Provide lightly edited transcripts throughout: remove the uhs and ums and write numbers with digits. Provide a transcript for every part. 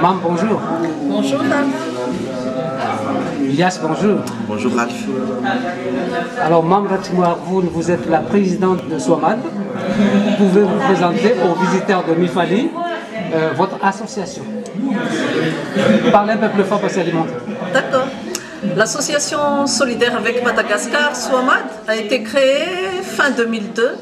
Mam, bonjour. Bonjour Ralph. Ilyas, bonjour. Bonjour Ralph. Alors Mam Ratimoir, vous êtes la présidente de SOMAD. Pouvez vous présenter aux visiteurs de Mifali votre association? Parlez un peu plus fort parce que c'est alimenté. D'accord. L'association solidaire avec Madagascar, SOMAD, a été créée fin 2002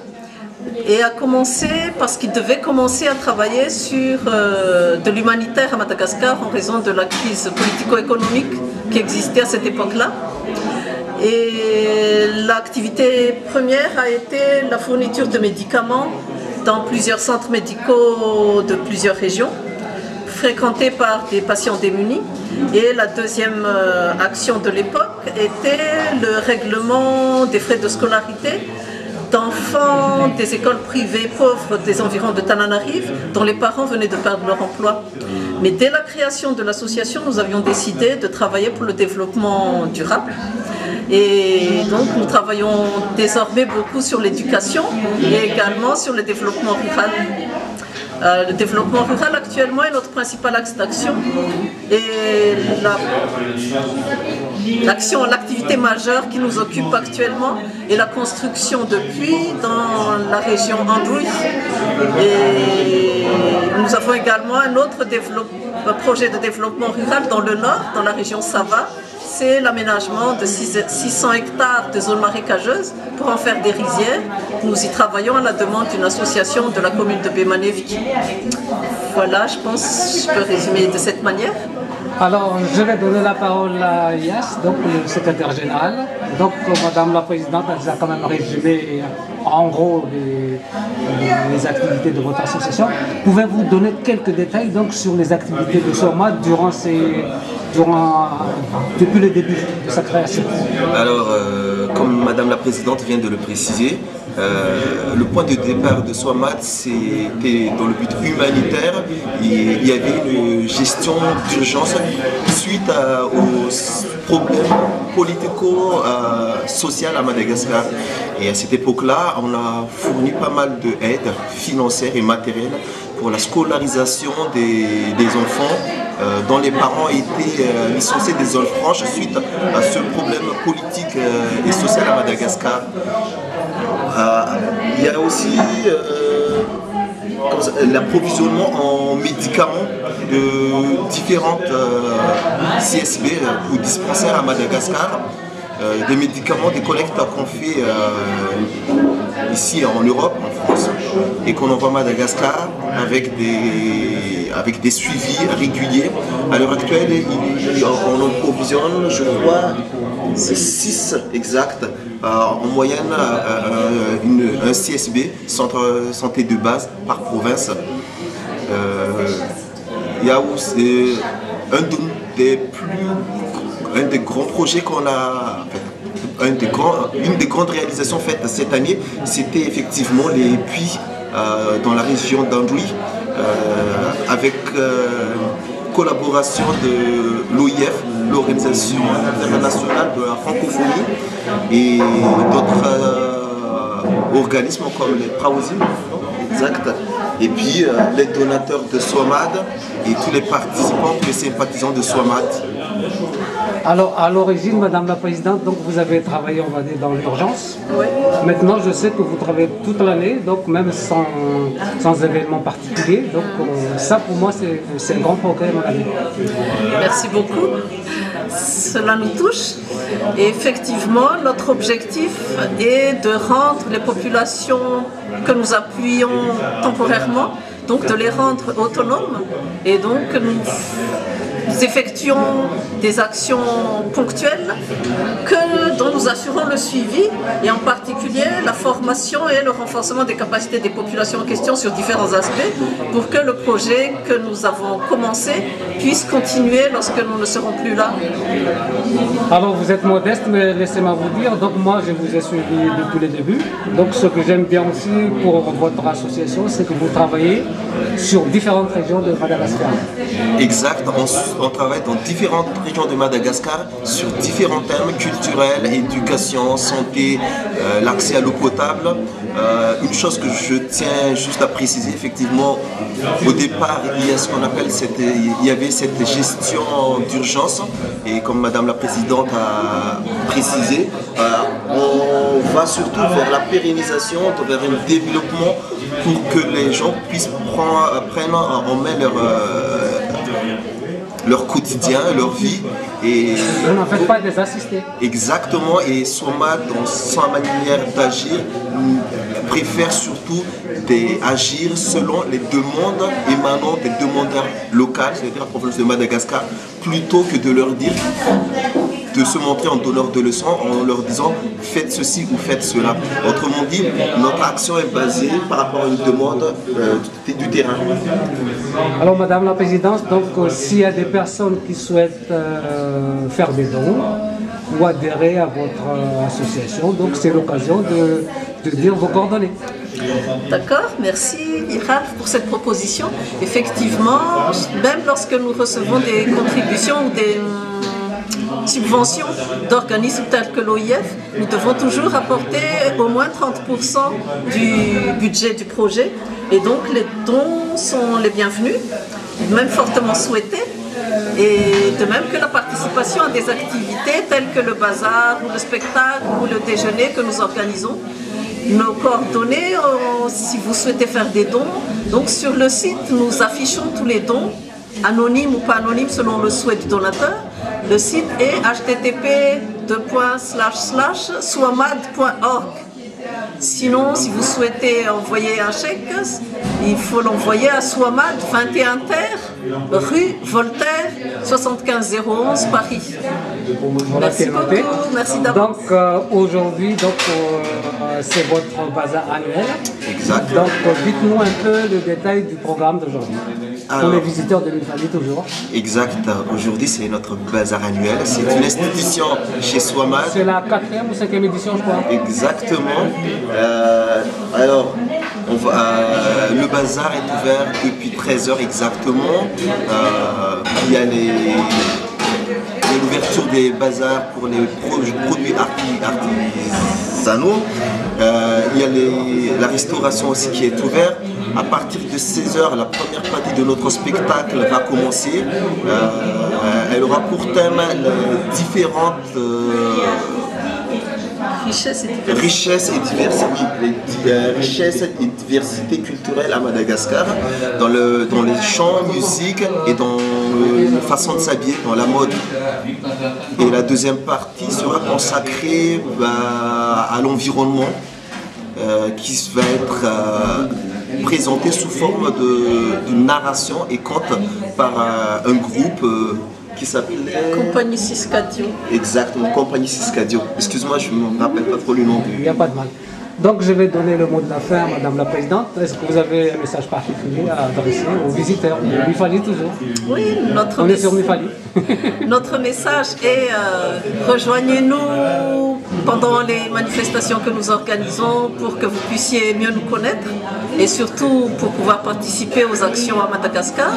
et a commencé parce qu'il devait commencer à travailler sur de l'humanitaire à Madagascar en raison de la crise politico-économique qui existait à cette époque-là. Et l'activité première a été la fourniture de médicaments dans plusieurs centres médicaux de plusieurs régions, fréquentés par des patients démunis. Et la deuxième action de l'époque était le règlement des frais de scolarité d'enfants des écoles privées pauvres des environs de Tananarive, dont les parents venaient de perdre leur emploi. Mais dès la création de l'association, nous avions décidé de travailler pour le développement durable. Et donc nous travaillons désormais beaucoup sur l'éducation et également sur le développement rural. Le développement rural actuellement est notre principal axe d'action et l'activité majeure qui nous occupe actuellement est la construction de puits dans la région Andouille. Et nous avons également un autre projet de développement rural dans le nord, dans la région Sava. C'est l'aménagement de 600 hectares de zones marécageuses pour en faire des rizières. Nous y travaillons à la demande d'une association de la commune de Bemanevi. Voilà, je pense que je peux résumer de cette manière. Alors, je vais donner la parole à Ilyas, donc le secrétaire général. Donc, Madame la Présidente, elle a quand même résumé en gros les activités de votre association. Pouvez-vous donner quelques détails donc, sur les activités de SOMAD depuis le début de sa création? Alors, comme Madame la Présidente vient de le préciser, le point de départ de SOMAD, c'était dans le but humanitaire. Il y avait une gestion d'urgence suite aux problèmes politico-sociaux à Madagascar. Et à cette époque-là, on a fourni pas mal d'aides financières et matérielles pour la scolarisation des enfants dont les parents étaient licenciés des zones franches suite à ce problème politique et social à Madagascar. Il y a aussi l'approvisionnement en médicaments de différentes CSB ou dispensaires à Madagascar, des médicaments, des collectes qu'on fait ici en Europe, en France, et qu'on envoie à Madagascar avec des suivis réguliers. À l'heure actuelle, on approvisionne, je crois, 6 exacts, en moyenne un CSB, centre santé de base, par province. Il y a aussi un des grands projets qu'on a, une des grandes réalisations faites cette année, c'était effectivement les puits dans la région d'Andouille, avec collaboration de l'OIF, l'Organisation internationale de la francophonie, et d'autres organismes comme les Praosim, exact, et puis les donateurs de SOMAD et tous les participants, tous les sympathisants de SOMAD. Alors, à l'origine, Madame la Présidente, donc vous avez travaillé, on va dire, dans l'urgence. Oui. Maintenant, je sais que vous travaillez toute l'année, donc même sans événement particulier. Donc, ça, pour moi, c'est un grand progrès, mon ami. Merci beaucoup. Cela nous touche. Et effectivement, notre objectif est de rendre les populations que nous appuyons temporairement, donc de les rendre autonomes. Et donc, nous effectuons des actions ponctuelles dont nous assurons le suivi et en particulier la formation et le renforcement des capacités des populations en question sur différents aspects pour que le projet que nous avons commencé puisse continuer lorsque nous ne serons plus là. Alors vous êtes modeste, mais laissez-moi vous dire, donc moi je vous ai suivi depuis le début. Donc ce que j'aime bien aussi pour votre association, c'est que vous travaillez sur différentes régions de Madagascar. Exact, on travaille dans différentes régions de Madagascar sur différents thèmes culturels, éducation, santé, l'accès à l'eau potable, Une chose que je tiens juste à préciser, effectivement, au départ, il y a ce qu'on appelle il y avait cette gestion d'urgence, et comme Madame la Présidente a précisé, on va surtout vers la pérennisation, vers un développement pour que les gens puissent prendre en main leur quotidien, leur vie. Et vous n'en faites pas des assistés. Exactement, et SOMAD, dans sa manière d'agir, préfère surtout agir selon les demandes émanant des demandeurs locaux, c'est-à-dire la province de Madagascar, plutôt que de leur dire, de se montrer en donneur de leçons en leur disant faites ceci ou faites cela. Autrement dit, notre action est basée par rapport à une demande du terrain. Alors Madame la Présidente, donc s'il y a des personnes qui souhaitent faire des dons ou adhérer à votre association, donc c'est l'occasion de dire vos coordonnées. D'accord, merci Iraf pour cette proposition. Effectivement, même lorsque nous recevons des contributions ou des subventions d'organismes tels que l'OIF, nous devons toujours apporter au moins 30% du budget du projet, et donc les dons sont les bienvenus, même fortement souhaités, et de même que la participation à des activités telles que le bazar ou le spectacle ou le déjeuner que nous organisons. Nos coordonnées, si vous souhaitez faire des dons, donc sur le site nous affichons tous les dons, anonymes ou pas anonymes selon le souhait du donateur. Le site est http://swamad.org. Sinon, si vous souhaitez envoyer un chèque, il faut l'envoyer à Swamad 21 Terre, rue Voltaire, 75 011, Paris. Voilà, Merci beaucoup, merci d'avoir. Donc aujourd'hui, c'est votre bazar annuel. Exact. Donc dites-nous un peu le détail du programme d'aujourd'hui. Pour les visiteurs de l'Italie toujours. Exact. Aujourd'hui, c'est notre bazar annuel. C'est une institution chez SOMAD. C'est la 4e ou 5e édition, je crois. Exactement. Alors, le bazar est ouvert depuis 13 h exactement. Il y a l'ouverture des bazars pour les produits artisanaux. Il y a la restauration aussi qui est ouverte. À partir de 16 h, la première partie de notre spectacle va commencer. Elle aura pour thème les différentes richesse et diversité culturelle à Madagascar, dans les chants, musique et dans la façon de s'habiller, dans la mode. Et la deuxième partie sera consacrée à l'environnement, qui va être présenté sous forme d'une narration et conte par un groupe qui s'appelle Compagnie Ciscadio. Exactement, Compagnie Ciscadio. Excuse-moi, je ne me rappelle pas trop le nom. Il n'y a pas de mal. Donc je vais donner le mot de la fin à Madame la Présidente. Est-ce que vous avez un message particulier à adresser aux visiteurs de Mifali toujours? Oui, on est sur Mifali. Notre message est rejoignez-nous pendant les manifestations que nous organisons pour que vous puissiez mieux nous connaître et surtout pour pouvoir participer aux actions à Madagascar.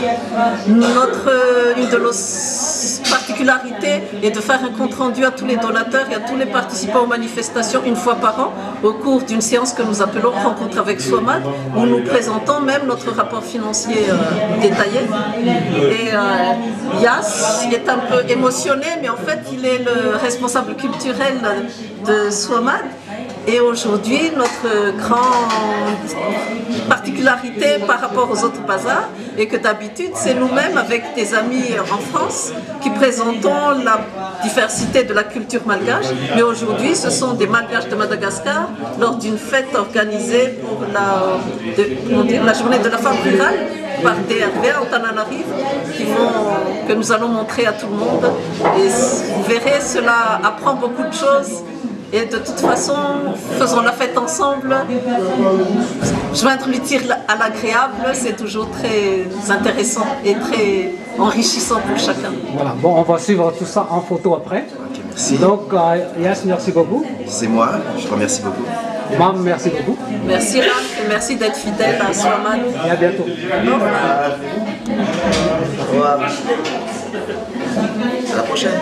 Une de nos particularités est de faire un compte rendu à tous les donateurs et à tous les participants aux manifestations une fois par an au cours d'une séance que nous appelons Rencontre avec SOMAD, où nous présentons même notre rapport financier détaillé. Et Yas est un peu émotionné, mais en fait il est le responsable culturel de SOMAD. Et aujourd'hui, notre grande particularité par rapport aux autres bazars est que d'habitude, c'est nous-mêmes avec des amis en France qui présentons la diversité de la culture malgache. Mais aujourd'hui, ce sont des malgaches de Madagascar lors d'une fête organisée pour la journée de la femme rurale par DRV en Tananarive que nous allons montrer à tout le monde. Et vous verrez, cela apprend beaucoup de choses. Et de toute façon, faisons la fête ensemble. Joindre l'utile à l'agréable, c'est toujours très intéressant et très enrichissant pour chacun. Voilà, bon, on va suivre tout ça en photo après. Okay, merci. Donc, Yas, merci beaucoup. C'est moi, je te remercie beaucoup. Mam, merci beaucoup. Merci Raph, et merci d'être fidèle à SOMAD. Et à bientôt. Au revoir. À la prochaine.